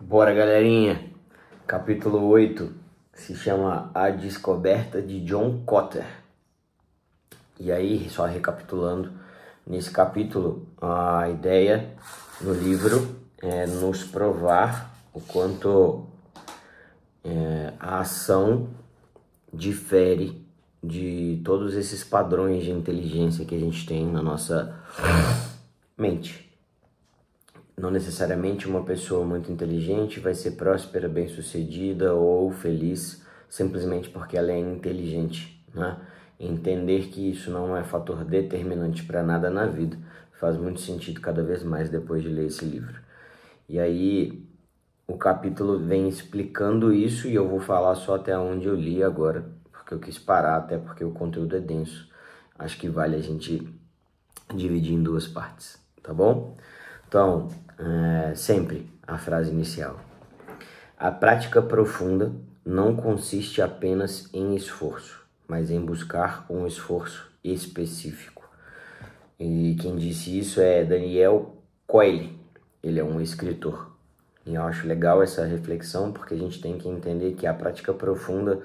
Bora, galerinha! Capítulo 8 se chama A Descoberta de John Cotter. E aí, só recapitulando, nesse capítulo, a ideia no livro é nos provar o quanto a ação difere de todos esses padrões de inteligência que a gente tem na nossa mente. Não necessariamente uma pessoa muito inteligente vai ser próspera, bem-sucedida ou feliz simplesmente porque ela é inteligente, né? Entender que isso não é fator determinante para nada na vida faz muito sentido cada vez mais depois de ler esse livro. E aí o capítulo vem explicando isso e eu vou falar só até onde eu li agora, porque eu quis parar, até porque o conteúdo é denso. Acho que vale a gente dividir em duas partes, tá bom? Então, sempre a frase inicial. A prática profunda não consiste apenas em esforço, mas em buscar um esforço específico. E quem disse isso é Daniel Coelho. Ele é um escritor. E eu acho legal essa reflexão porque a gente tem que entender que a prática profunda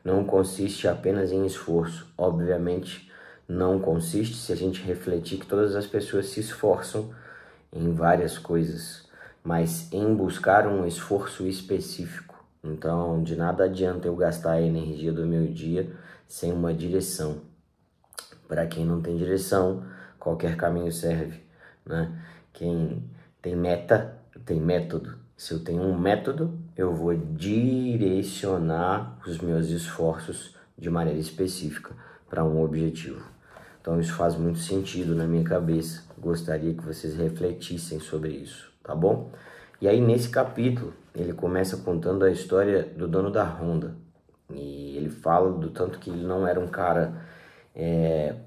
não consiste apenas em esforço. Obviamente, não consiste se a gente refletir que todas as pessoas se esforçam em várias coisas, mas em buscar um esforço específico. Então, de nada adianta eu gastar a energia do meu dia sem uma direção. Para quem não tem direção, qualquer caminho serve, né? Quem tem meta, tem método. Se eu tenho um método, eu vou direcionar os meus esforços de maneira específica para um objetivo. Então isso faz muito sentido na minha cabeça. Gostaria que vocês refletissem sobre isso, tá bom? E aí nesse capítulo, ele começa contando a história do dono da Honda. E ele fala do tanto que ele não era um cara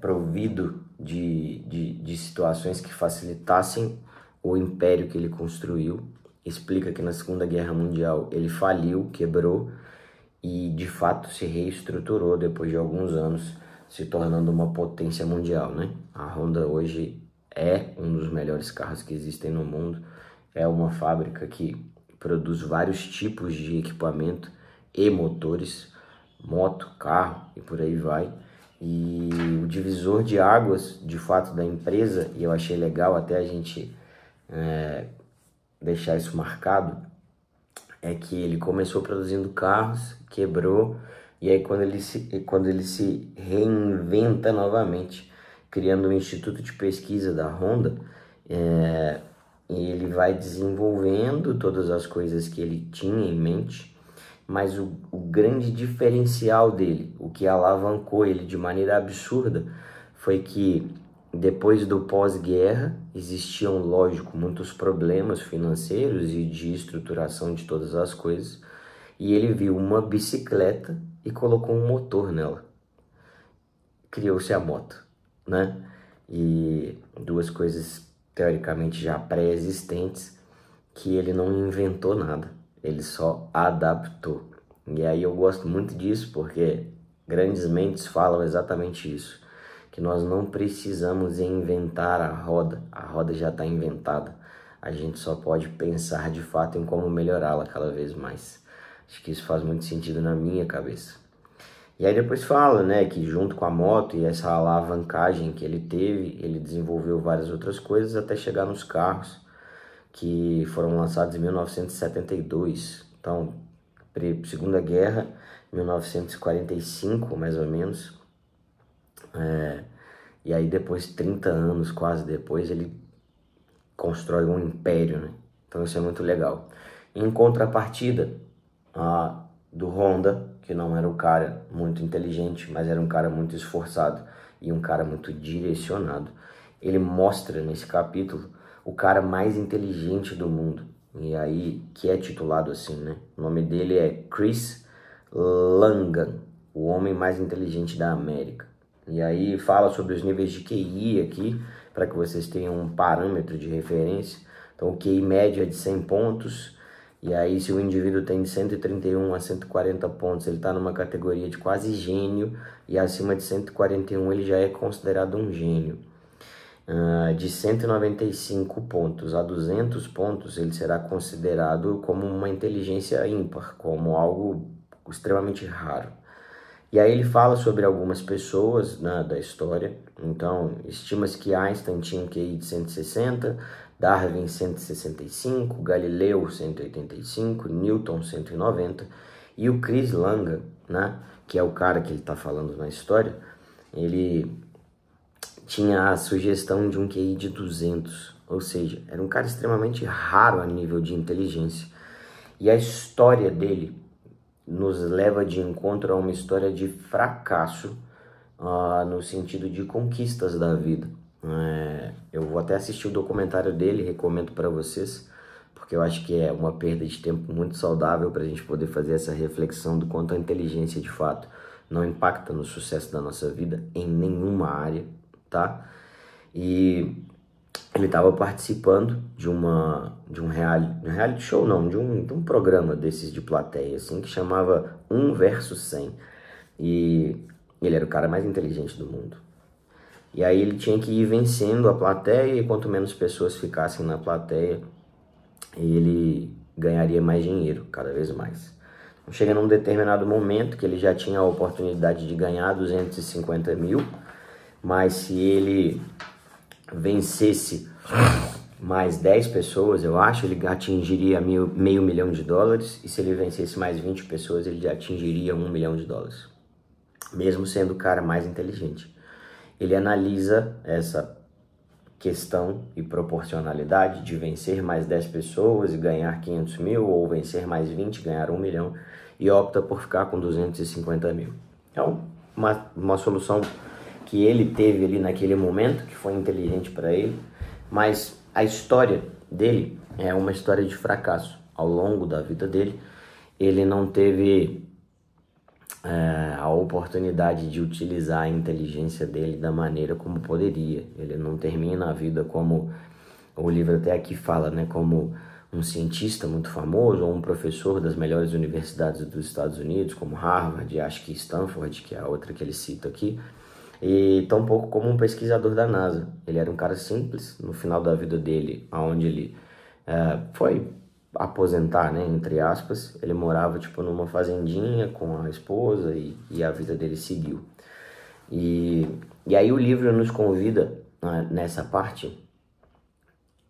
provido de situações que facilitassem o império que ele construiu. Explica que na Segunda Guerra Mundial ele faliu, quebrou e de fato se reestruturou depois de alguns anos, se tornando uma potência mundial, né? A Honda hoje é um dos melhores carros que existem no mundo. É uma fábrica que produz vários tipos de equipamento e motores, moto, carro e por aí vai. E o divisor de águas, de fato, da empresa, e eu achei legal até a gente deixar isso marcado, é que ele começou produzindo carros, quebrou, e aí quando ele se reinventa novamente, criando um instituto de pesquisa da Honda, ele vai desenvolvendo todas as coisas que ele tinha em mente, mas o grande diferencial dele, o que alavancou ele de maneira absurda, foi que depois do pós-guerra existiam, lógico, muitos problemas financeiros e de estruturação de todas as coisas, e ele viu uma bicicleta e colocou um motor nela. Criou-se a moto, né? E duas coisas teoricamente já pré-existentes que ele não inventou nada, ele só adaptou. E aí eu gosto muito disso porque grandes mentes falam exatamente isso, que nós não precisamos inventar a roda já está inventada. A gente só pode pensar de fato em como melhorá-la cada vez mais. Acho que isso faz muito sentido na minha cabeça. E aí depois fala, né, que junto com a moto e essa alavancagem que ele teve, ele desenvolveu várias outras coisas até chegar nos carros que foram lançados em 1972. Então, Segunda Guerra, 1945 mais ou menos. E aí depois, 30 anos quase depois, ele constrói um império, né? Então isso é muito legal. Em contrapartida, do Honda, que não era um cara muito inteligente, mas era um cara muito esforçado e um cara muito direcionado, ele mostra nesse capítulo o cara mais inteligente do mundo, e aí que é titulado assim, né? O nome dele é Chris Langan, o homem mais inteligente da América. E aí fala sobre os níveis de QI aqui, para que vocês tenham um parâmetro de referência. Então o QI médio é de 100 pontos, e aí se o indivíduo tem de 131 a 140 pontos, ele está numa categoria de quase gênio, e acima de 141 ele já é considerado um gênio. de 195 pontos a 200 pontos, ele será considerado como uma inteligência ímpar, como algo extremamente raro. E aí ele fala sobre algumas pessoas, né, da história. Então, estima-se que Einstein tinha um QI de 160, Darwin 165, Galileu 185, Newton 190 e o Chris Lang, né, que é o cara que ele está falando na história, ele tinha a sugestão de um QI de 200, ou seja, era um cara extremamente raro a nível de inteligência. E a história dele nos leva de encontro a uma história de fracasso, no sentido de conquistas da vida. Eu vou até assistir o documentário dele, recomendo para vocês, porque eu acho que é uma perda de tempo muito saudável para a gente poder fazer essa reflexão do quanto a inteligência de fato não impacta no sucesso da nossa vida em nenhuma área, tá? E ele estava participando de um reality show, não, de um programa desses de plateia, assim, que chamava 1 versus 100. E ele era o cara mais inteligente do mundo. E aí ele tinha que ir vencendo a plateia, e quanto menos pessoas ficassem na plateia, ele ganharia mais dinheiro, cada vez mais. Chega num determinado momento que ele já tinha a oportunidade de ganhar 250 mil, mas se ele vencesse mais 10 pessoas, eu acho, ele atingiria meio milhão de dólares, e se ele vencesse mais 20 pessoas, ele já atingiria 1 milhão de dólares, mesmo sendo o cara mais inteligente. Ele analisa essa questão e proporcionalidade de vencer mais 10 pessoas e ganhar 500 mil, ou vencer mais 20 e ganhar 1 milhão, e opta por ficar com 250 mil. Então, uma solução que ele teve ali naquele momento, que foi inteligente para ele, mas a história dele é uma história de fracasso. Ao longo da vida dele, ele não teve a oportunidade de utilizar a inteligência dele da maneira como poderia. Ele não termina a vida como o livro até aqui fala, né, como um cientista muito famoso ou um professor das melhores universidades dos Estados Unidos, como Harvard, acho que Stanford, que é a outra que ele cita aqui, e tampouco como um pesquisador da NASA. Ele era um cara simples no final da vida dele, onde ele foi aposentar, né, entre aspas. Ele morava tipo numa fazendinha com a esposa, e a vida dele seguiu. E aí o livro nos convida, nessa parte,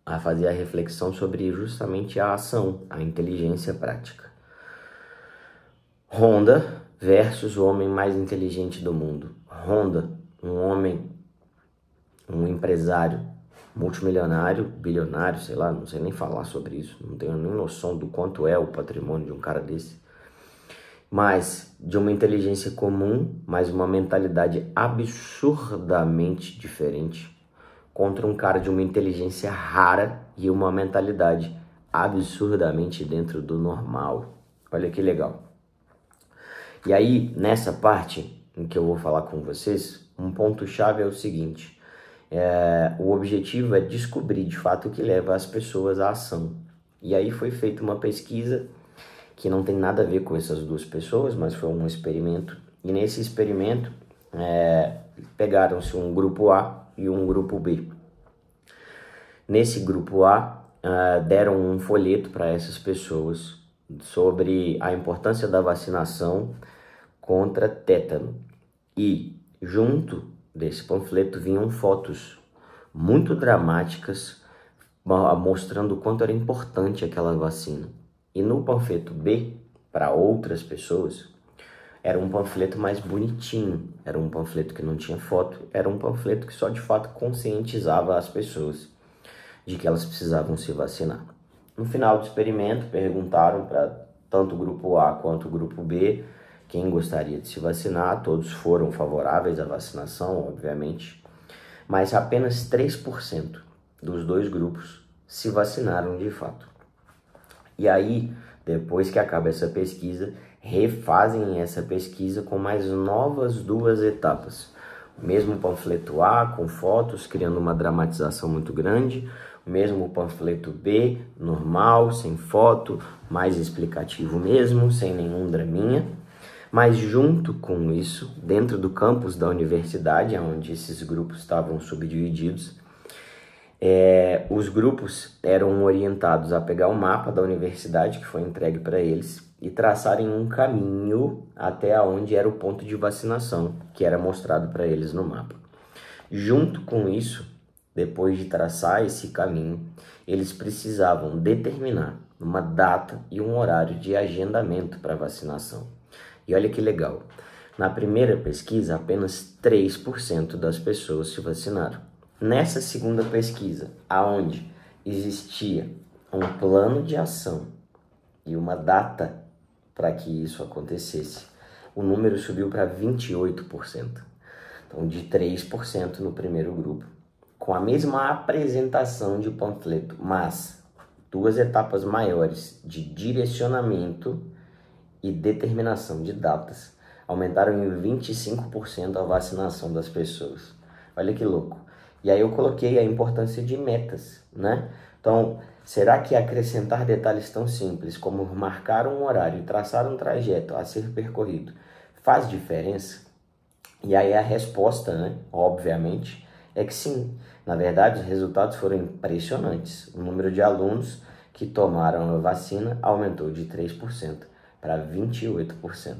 a fazer a reflexão sobre justamente a ação, a inteligência prática. Honda versus o homem mais inteligente do mundo. Honda, um empresário multimilionário, bilionário, sei lá, não sei nem falar sobre isso, não tenho nem noção do quanto é o patrimônio de um cara desse, mas de uma inteligência comum, mas uma mentalidade absurdamente diferente, contra um cara de uma inteligência rara e uma mentalidade absurdamente dentro do normal. Olha que legal. E aí, nessa parte em que eu vou falar com vocês, um ponto-chave é o seguinte: o objetivo é descobrir de fato o que leva as pessoas à ação. E aí foi feita uma pesquisa que não tem nada a ver com essas duas pessoas, mas foi um experimento. E nesse experimento pegaram-se um grupo A e um grupo B. Nesse grupo A, deram um folheto para essas pessoas sobre a importância da vacinação contra tétano. E junto desse panfleto vinham fotos muito dramáticas mostrando o quanto era importante aquela vacina. E no panfleto B, para outras pessoas, era um panfleto mais bonitinho, era um panfleto que não tinha foto, era um panfleto que só de fato conscientizava as pessoas de que elas precisavam se vacinar. No final do experimento, perguntaram para tanto o grupo A quanto o grupo B quem gostaria de se vacinar. Todos foram favoráveis à vacinação, obviamente, mas apenas 3% dos dois grupos se vacinaram de fato. E aí, depois que acaba essa pesquisa, refazem essa pesquisa com mais novas 2 etapas. O mesmo panfleto A com fotos, criando uma dramatização muito grande. O mesmo panfleto B, normal, sem foto, mais explicativo mesmo, sem nenhum draminha. Mas junto com isso, dentro do campus da universidade, onde esses grupos estavam subdivididos, Os grupos eram orientados a pegar o mapa da universidade que foi entregue para eles e traçarem um caminho até onde era o ponto de vacinação, que era mostrado para eles no mapa. Junto com isso, depois de traçar esse caminho, eles precisavam determinar uma data e um horário de agendamento para vacinação. E olha que legal, na primeira pesquisa, apenas 3% das pessoas se vacinaram. Nessa segunda pesquisa, aonde existia um plano de ação e uma data para que isso acontecesse, o número subiu para 28%. Então, de 3% no primeiro grupo, com a mesma apresentação de panfleto, mas 2 etapas maiores de direcionamento e determinação de datas, aumentaram em 25% a vacinação das pessoas. Olha que louco. E aí eu coloquei a importância de metas, né? Então, será que acrescentar detalhes tão simples como marcar um horário e traçar um trajeto a ser percorrido faz diferença? E aí a resposta, né, obviamente, é que sim. Na verdade, os resultados foram impressionantes. O número de alunos que tomaram a vacina aumentou de 3% para 28%.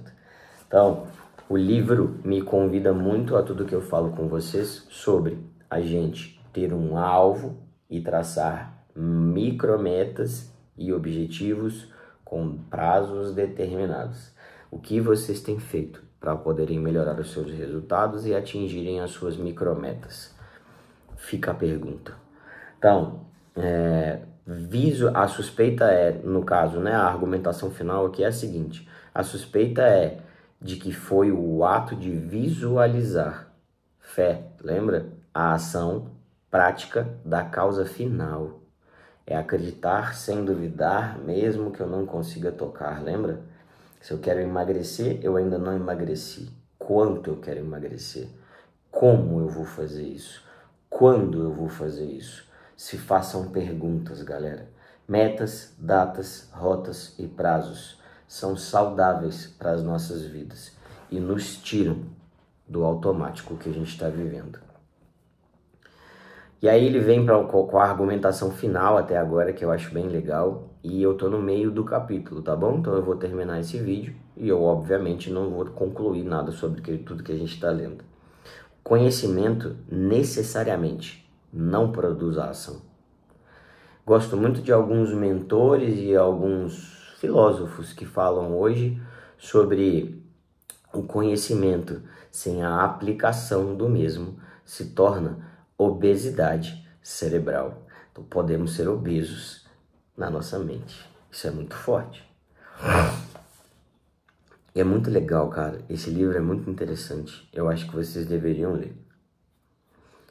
Então, o livro me convida muito a tudo que eu falo com vocês sobre a gente ter um alvo e traçar micrometas e objetivos com prazos determinados. O que vocês têm feito para poderem melhorar os seus resultados e atingirem as suas micrometas? Fica a pergunta. Então, a suspeita é, no caso, né, a argumentação final aqui é a seguinte: a suspeita é de que foi o ato de visualizar. Fé, lembra? A ação prática da causa final. É acreditar sem duvidar, mesmo que eu não consiga tocar, lembra? Se eu quero emagrecer, eu ainda não emagreci. Quanto eu quero emagrecer? Como eu vou fazer isso? Quando eu vou fazer isso? Se façam perguntas, galera. Metas, datas, rotas e prazos são saudáveis para as nossas vidas e nos tiram do automático que a gente está vivendo. E aí ele vem com a argumentação final até agora, que eu acho bem legal, e eu tô no meio do capítulo, tá bom? Então eu vou terminar esse vídeo e eu obviamente não vou concluir nada sobre tudo que a gente está lendo. Conhecimento necessariamente não produz a ação. Gosto muito de alguns mentores e alguns filósofos que falam hoje sobre o conhecimento sem a aplicação do mesmo se torna obesidade cerebral. Então podemos ser obesos na nossa mente. Isso é muito forte. E é muito legal, cara. Esse livro é muito interessante. Eu acho que vocês deveriam ler.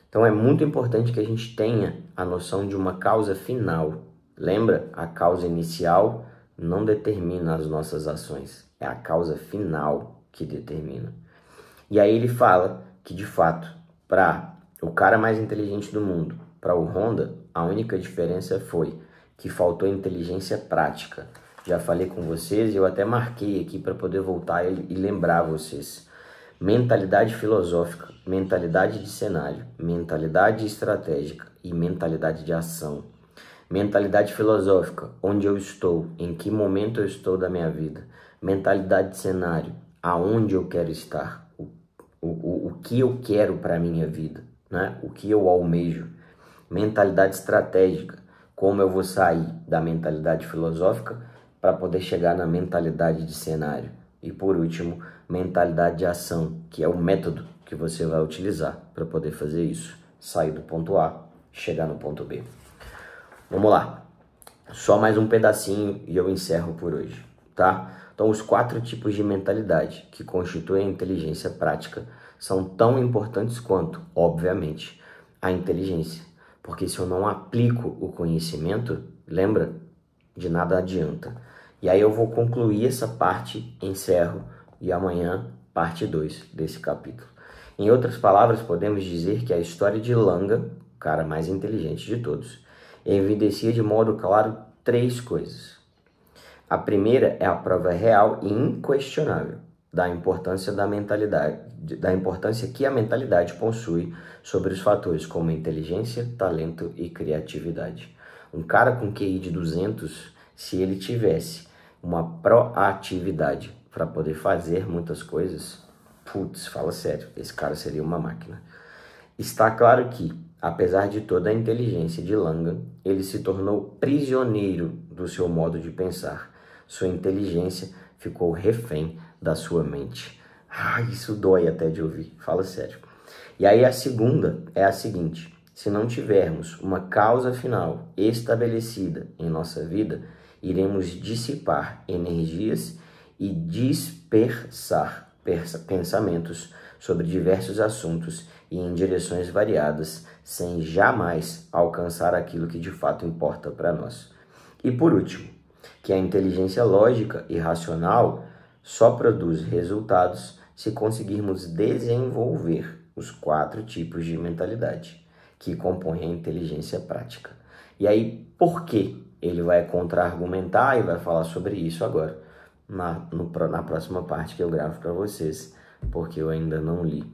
Então é muito importante que a gente tenha a noção de uma causa final. Lembra? A causa inicial não determina as nossas ações. É a causa final que determina. E aí ele fala que, de fato, para o cara mais inteligente do mundo, para o Honda, a única diferença foi que faltou inteligência prática. Já falei com vocês e eu até marquei aqui para poder voltar e lembrar vocês. Mentalidade filosófica, mentalidade de cenário, mentalidade estratégica e mentalidade de ação. Mentalidade filosófica, onde eu estou, em que momento eu estou da minha vida. Mentalidade de cenário, aonde eu quero estar, o que eu quero para a minha vida, né? O que eu almejo. Mentalidade estratégica, como eu vou sair da mentalidade filosófica para poder chegar na mentalidade de cenário. E por último, mentalidade de ação, que é o método que você vai utilizar para poder fazer isso. Sair do ponto A, chegar no ponto B. Vamos lá. Só mais um pedacinho e eu encerro por hoje, tá? Então, os 4 tipos de mentalidade que constituem a inteligência prática são tão importantes quanto, obviamente, a inteligência. Porque se eu não aplico o conhecimento, lembra? De nada adianta. E aí eu vou concluir essa parte, encerro, e amanhã, parte 2 desse capítulo. Em outras palavras, podemos dizer que a história de Langa, o cara mais inteligente de todos, evidencia de modo claro 3 coisas. A primeira é a prova real e inquestionável da importância que a mentalidade possui sobre os fatores como inteligência, talento e criatividade. Um cara com QI de 200, se ele tivesse uma proatividade para poder fazer muitas coisas, putz, fala sério, esse cara seria uma máquina. Está claro que, apesar de toda a inteligência de Langan, ele se tornou prisioneiro do seu modo de pensar. Sua inteligência ficou refém da sua mente. Isso dói até de ouvir, fala sério. E aí a segunda é a seguinte: se não tivermos uma causa final estabelecida em nossa vida, iremos dissipar energias e dispersar pensamentos sobre diversos assuntos e em direções variadas, sem jamais alcançar aquilo que de fato importa para nós. E por último, que a inteligência lógica e racional só produz resultados se conseguirmos desenvolver os 4 tipos de mentalidade que compõem a inteligência prática. E aí, por que ele vai contra-argumentar e vai falar sobre isso agora, na próxima parte que eu gravo para vocês, porque eu ainda não li.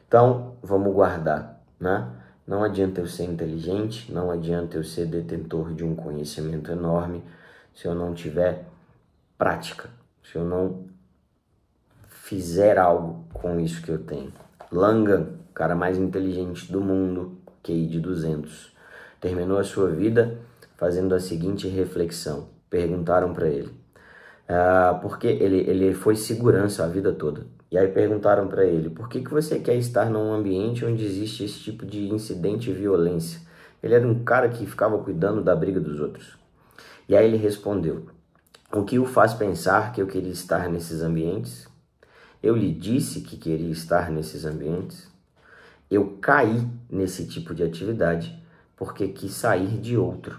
Então, vamos guardar, né? Não adianta eu ser inteligente, não adianta eu ser detentor de um conhecimento enorme se eu não tiver prática, se eu não fizer algo com isso que eu tenho. Langan, o cara mais inteligente do mundo, QI de 200, terminou a sua vida fazendo a seguinte reflexão. Perguntaram para ele, porque ele foi segurança a vida toda. E aí perguntaram para ele, por que você quer estar num ambiente onde existe esse tipo de incidente e violência? Ele era um cara que ficava cuidando da briga dos outros. E aí ele respondeu, o que o faz pensar que eu queria estar nesses ambientes? Eu lhe disse que queria estar nesses ambientes? Eu caí nesse tipo de atividade porque quis sair de outro.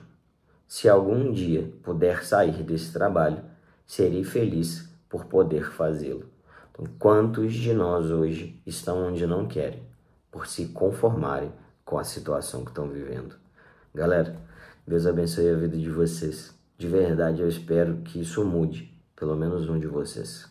Se algum dia puder sair desse trabalho, serei feliz por poder fazê-lo. Então, quantos de nós hoje estão onde não querem, por se conformarem com a situação que estão vivendo? Galera, Deus abençoe a vida de vocês. De verdade, eu espero que isso mude, pelo menos um de vocês.